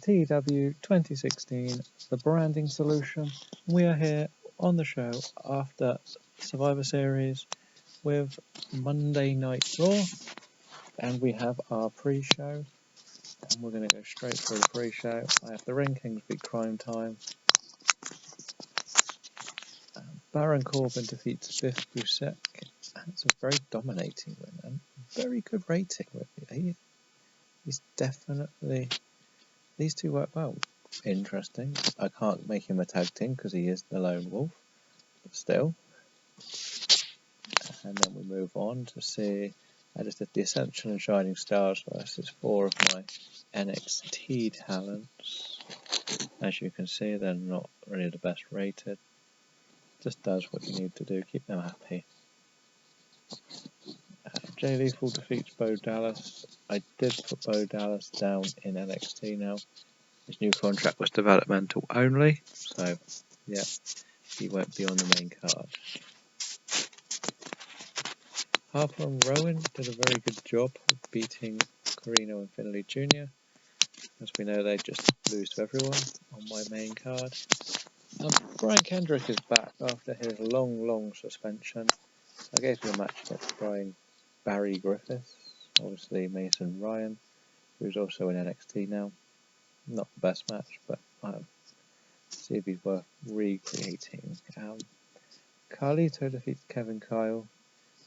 TEW 2016, the branding solution. We are here on the show after Survivor Series with Monday Night Raw, and we have our pre-show, and we're going to go straight through the pre-show. I have the Ring Kings beat Crime Time. Baron Corbin defeats Biff Busick, and it's a very dominating win and very good rating with it. He's definitely... These two work well. Interesting. I can't make him a tag team because he is the lone wolf, but still. And then we move on to see I just did the Ascension and Shining Stars versus 4 of my NXT talents. As you can see, they're not really the best rated. Just does what you need to do, keep them happy. Jay Lethal defeats Bo Dallas. I did put Bo Dallas down in NXT now. His new contract was developmental only, so yeah, he won't be on the main card. Harper and Rowan did a very good job of beating Corino and Finlay Jr. As we know, they just lose to everyone on my main card. Brian Kendrick is back after his long suspension. So I gave him a match against Barry Griffiths, obviously Mason Ryan, who's also in NXT now. Not the best match, but see if he's worth recreating. Carlito defeats Kevin Kyle.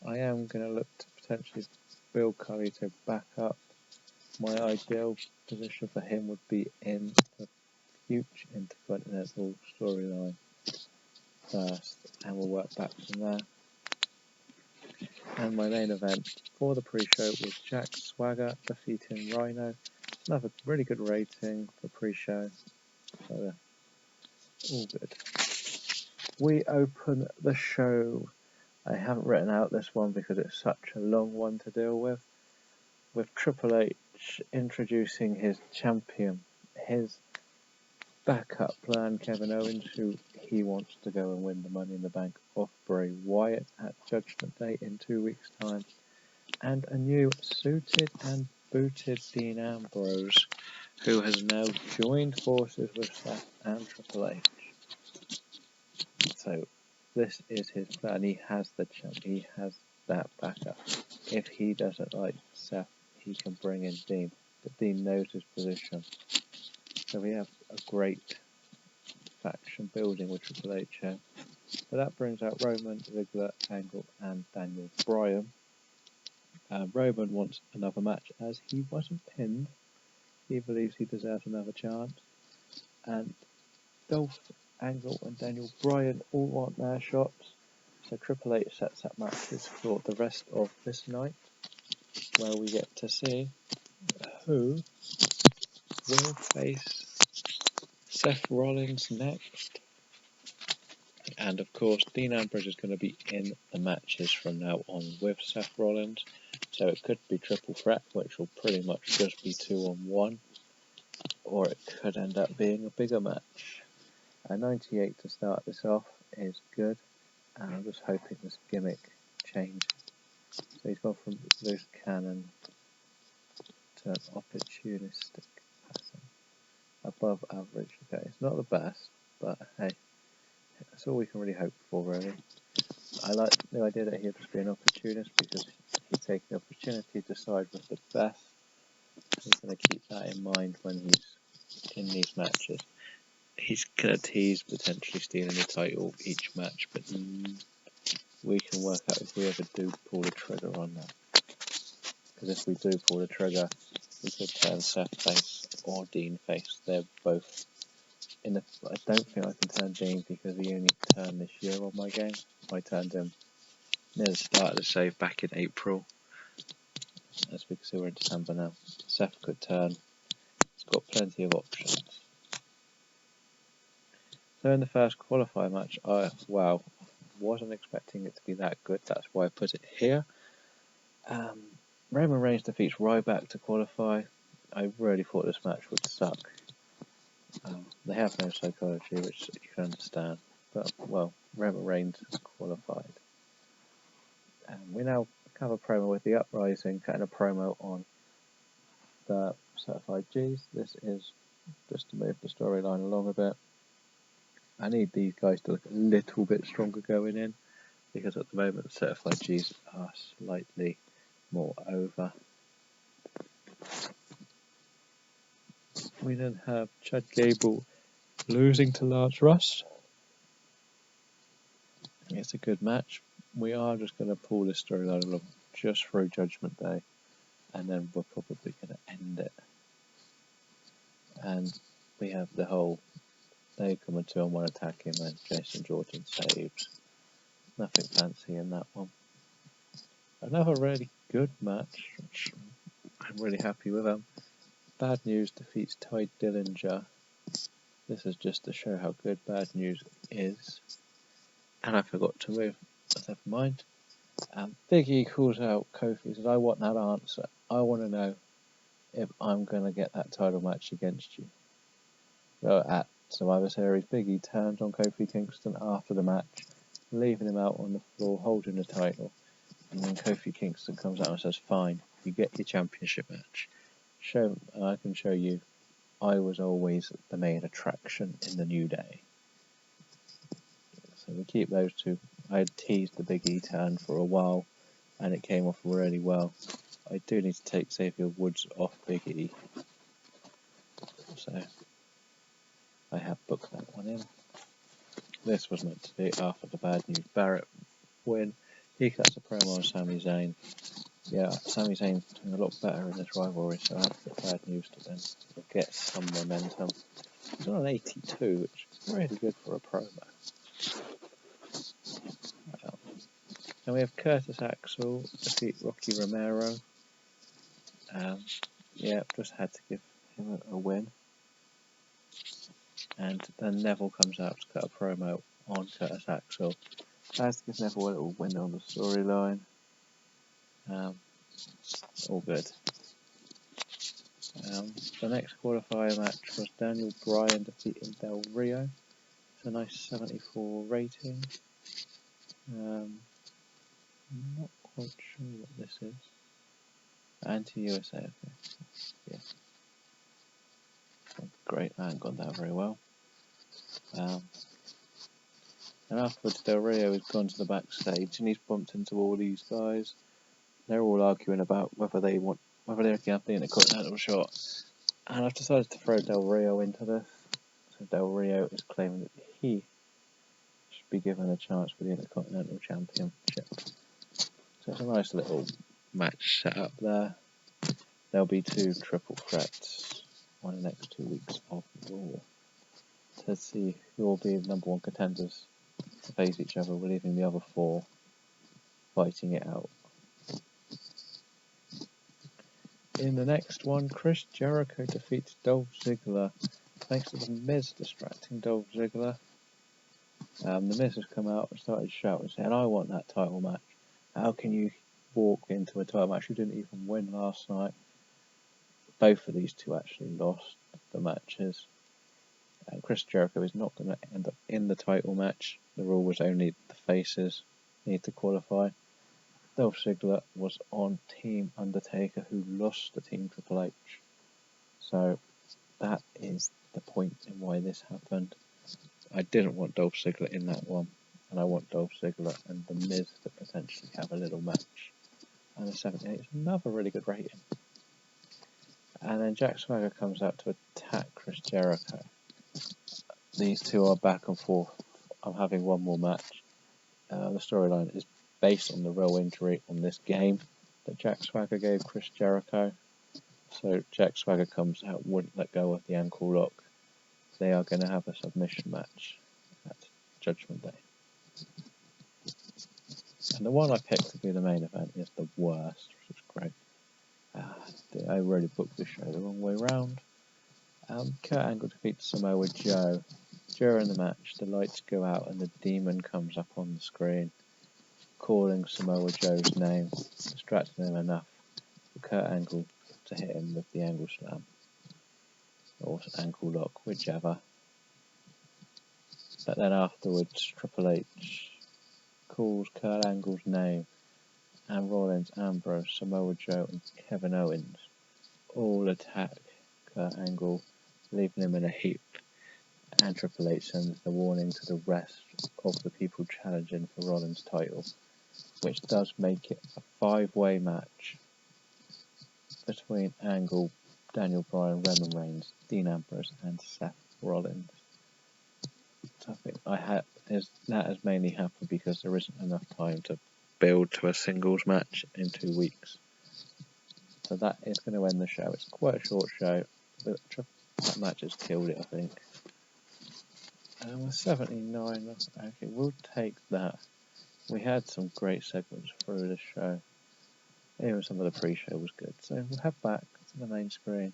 I am going to look to potentially build Carlito back up. My ideal position for him would be in the huge Intercontinental storyline first, and we'll work back from there. And my main event for the pre-show was Jack Swagger defeating Rhino. Another really good rating for pre-show, so all good. We open the show. I haven't written out this one because it's such a long one to deal with Triple H introducing his champion, his backup plan, Kevin Owens, who he wants to go and win the Money in the Bank off Bray Wyatt at Judgment Day in 2 weeks' time, and a new suited and booted Dean Ambrose, who has now joined forces with Seth and Triple H. So this is his plan. He has the champ. He has that backup. If he doesn't like Seth, he can bring in Dean. But Dean knows his position. So we have a great faction building with Triple H here. So that brings out Roman, Ziggler, Angle, and Daniel Bryan. Roman wants another match as he wasn't pinned. He believes he deserves another chance. And Dolph, Angle, and Daniel Bryan all want their shots. So Triple H sets up matches for the rest of this night, where we get to see who will face Seth Rollins next. And of course, Dean Ambrose is going to be in the matches from now on with Seth Rollins. So it could be triple threat, which will pretty much just be 2-on-1. Or it could end up being a bigger match. A 98 to start this off is good. And I'm just hoping this gimmick changes. So he's gone from loose cannon to an opportunistic passing. Above average. Okay, it's not the best, but hey, that's all we can really hope for, really. I like the idea that he'll just be an opportunist because he's taking the opportunity to side with the best. He's going to keep that in mind when he's in these matches. He's going to tease potentially stealing the title each match, but we can work out if we ever do pull the trigger on that. Because if we do pull the trigger, we could turn Seth face or Dean face. They're both in the... I don't think I can turn Dean because he only turned this year on my game. I turned him near the start of the save back in April. As we can see, we're in December now. Seth could turn. He's got plenty of options. So in the first qualifier match, wasn't expecting it to be that good. That's why I put it here. Roman Reigns defeats Ryback to qualify. I really thought this match would suck. They have no psychology, which you can understand. But, well, Roman Reigns has qualified. We now have a promo with the Uprising, cutting a promo on the Certified Gs. This is just to move the storyline along a bit. I need these guys to look a little bit stronger going in, because at the moment Certified G's are slightly more over. We then have Chad Gable losing to Lance Russ. It's a good match. We are just going to pull this storyline along just through Judgment Day, and then we're probably going to end it. And we have the whole they come and 2-on-1 attack him, and Jason Jordan saves. Nothing fancy in that one. Another really good match, which I'm really happy with. Bad News defeats Ty Dillinger. This is just to show how good Bad News is. And I forgot to move. But never mind. Big E calls out Kofi. He says, I want that answer. I want to know if I'm going to get that title match against you. So at Survivor Series, Big E turns on Kofi Kingston after the match, leaving him out on the floor holding the title. And then Kofi Kingston comes out and says, fine, you get your championship match. I can show you I was always the main attraction in the New Day. So we keep those two. I had teased the Big E turn for a while, and it came off really well. I do need to take Xavier Woods off Big E. So I have booked that one in. This was meant to be after the Bad News Barrett win. He cuts a promo on Sami Zayn. Yeah, Sami Zayn's doing a lot better in this rivalry, so I have to get Bad News to then get some momentum. He's on an 82, which is really good for a promo. Then we have Curtis Axel defeat Rocky Romero. Yeah, just had to give him a win. And then Neville comes out to cut a promo on Curtis Axel. Has to give Neville a little win on the storyline. All good. The next qualifier match was Daniel Bryan defeating Del Rio. It's a nice 74 rating. I'm not quite sure what this is. Anti-USA, okay. Yeah. Great, I haven't got that very well. And afterwards, Del Rio has gone to the backstage and he's bumped into all these guys. They're all arguing about whether they can have the Intercontinental shot. And I've decided to throw Del Rio into this. So Del Rio is claiming that he should be given a chance for the Intercontinental Championship. So it's a nice little match set up there. There'll be 2 triple threats on the next 2 weeks of Raw to see who will be the number 1 contenders to face each other, leaving the other 4 fighting it out. In the next one, Chris Jericho defeats Dolph Ziggler thanks to The Miz distracting Dolph Ziggler. The Miz has come out and started shouting, saying, I want that title match. How can you walk into a title match? You didn't even win last night. Both of these two actually lost the matches. Chris Jericho is not going to end up in the title match. The rule was only the faces need to qualify. Dolph Ziggler was on Team Undertaker, who lost to Team Triple H. So that is the point in why this happened. I didn't want Dolph Ziggler in that one, and I want Dolph Ziggler and The Miz to potentially have a little match. And a 78 is another really good rating. And then Jack Swagger comes out to attack Chris Jericho. These two are back and forth. I'm having one more match. The storyline is based on the real injury on this game that Jack Swagger gave Chris Jericho. So Jack Swagger comes out, wouldn't let go of the ankle lock. They are going to have a submission match at Judgment Day. And the one I picked to be the main event is the worst, which is great. I really booked the show the wrong way round. Kurt Angle defeats Samoa Joe. During the match, the lights go out and the demon comes up on the screen, calling Samoa Joe's name, distracting him enough for Kurt Angle to hit him with the Angle Slam. Or ankle lock, whichever. But then afterwards, Triple H calls Kurt Angle's name, and Rollins, Ambrose, Samoa Joe and Kevin Owens all attack Kurt Angle leaving him in a heap. And Triple H sends the warning to the rest of the people challenging for Rollins' title, which does make it a 5-way match between Angle, Daniel Bryan, Roman Reigns, Dean Ambrose, and Seth Rollins. So I think that has mainly happened because there isn't enough time to build to a singles match in 2 weeks. So that is going to end the show. It's quite a short show, but that match has killed it, I think. And we're 79. Okay, we'll take that. We had some great segments through the show. Even some of the pre-show was good. So we'll head back to the main screen.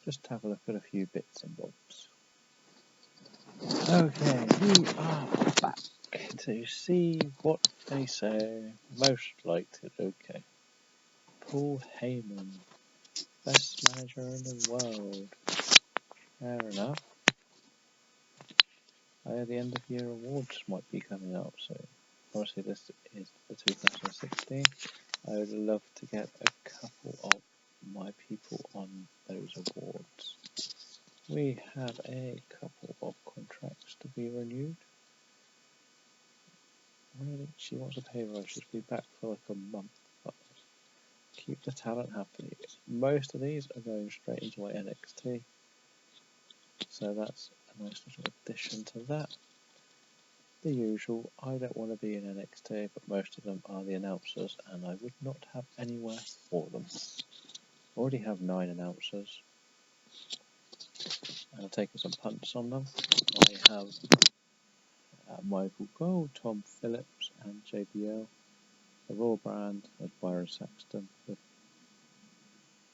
Just have a look at a few bits and bobs. Okay, we are back to see what they say. Most liked it. Okay. Paul Heyman, best manager in the world. Fair enough. The end of year awards might be coming up soon. Obviously, this is the 2016. I would love to get a couple of my people on those awards. We have a couple of contracts to be renewed. Really, she wants a pay rise. She'll be back for like a month. But keep the talent happy. Most of these are going straight into my NXT. So that's a nice little addition to that. The usual, I don't want to be in NXT, but most of them are the announcers, and I would not have anywhere for them. I already have 9 announcers, and I've taken some punts on them. I have Michael Cole, Tom Phillips, and JBL. The Raw brand has Byron Saxton. The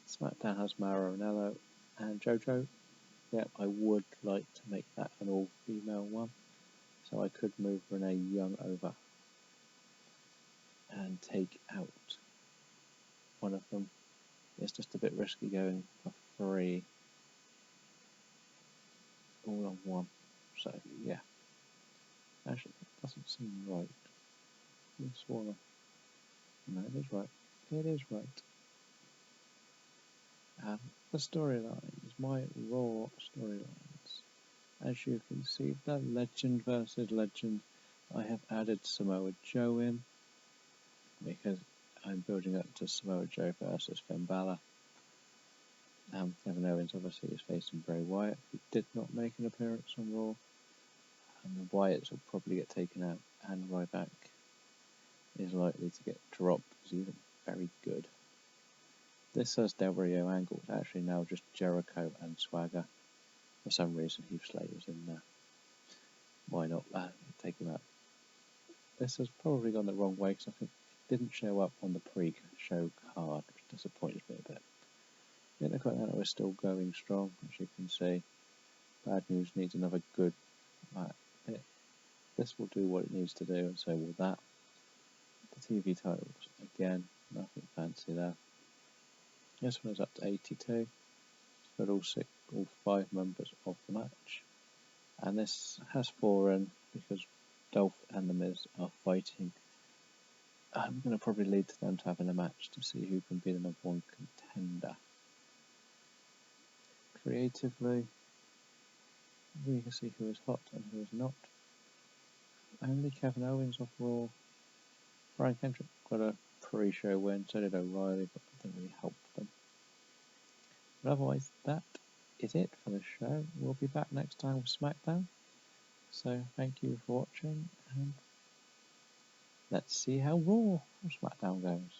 SmackDown has Mauro Ranallo and JoJo. Yeah, I would like to make that an all-female one. So I could move Renee Young over and take out one of them. It's just a bit risky going for 3 all on one. So yeah, actually it doesn't seem right. No, it is right. It is right. The storylines, my Raw storylines. As you can see, the Legend versus Legend. I have added Samoa Joe in because I'm building up to Samoa Joe versus Finn Balor. Kevin Owens obviously is facing Bray Wyatt, who did not make an appearance on Raw. And the Wyatts will probably get taken out, and Ryback is likely to get dropped because he's very good. This says Del Rio Angle. It's actually now just Jericho and Swagger. For some reason, Heath Slater's in there. Why not take him out? This has probably gone the wrong way because I think it didn't show up on the pre-show card, which disappointed me a bit. The Intercontinental we're still going strong, as you can see. Bad News needs another good bit. This will do what it needs to do, and so will that. The TV titles, again, nothing fancy there. This one is up to 82. It's got all 5 members of the match. And this has 4 in because Dolph and The Miz are fighting. I'm going to probably lead to them to having a match to see who can be the number 1 contender. Creatively, we can see who is hot and who is not. Only Kevin Owens off Raw. Brian Kendrick got a pre-show win, so did O'Reilly, but it didn't really help them. But otherwise, that is it for the show. We'll be back next time with SmackDown. So thank you for watching, and let's see how Raw or SmackDown goes.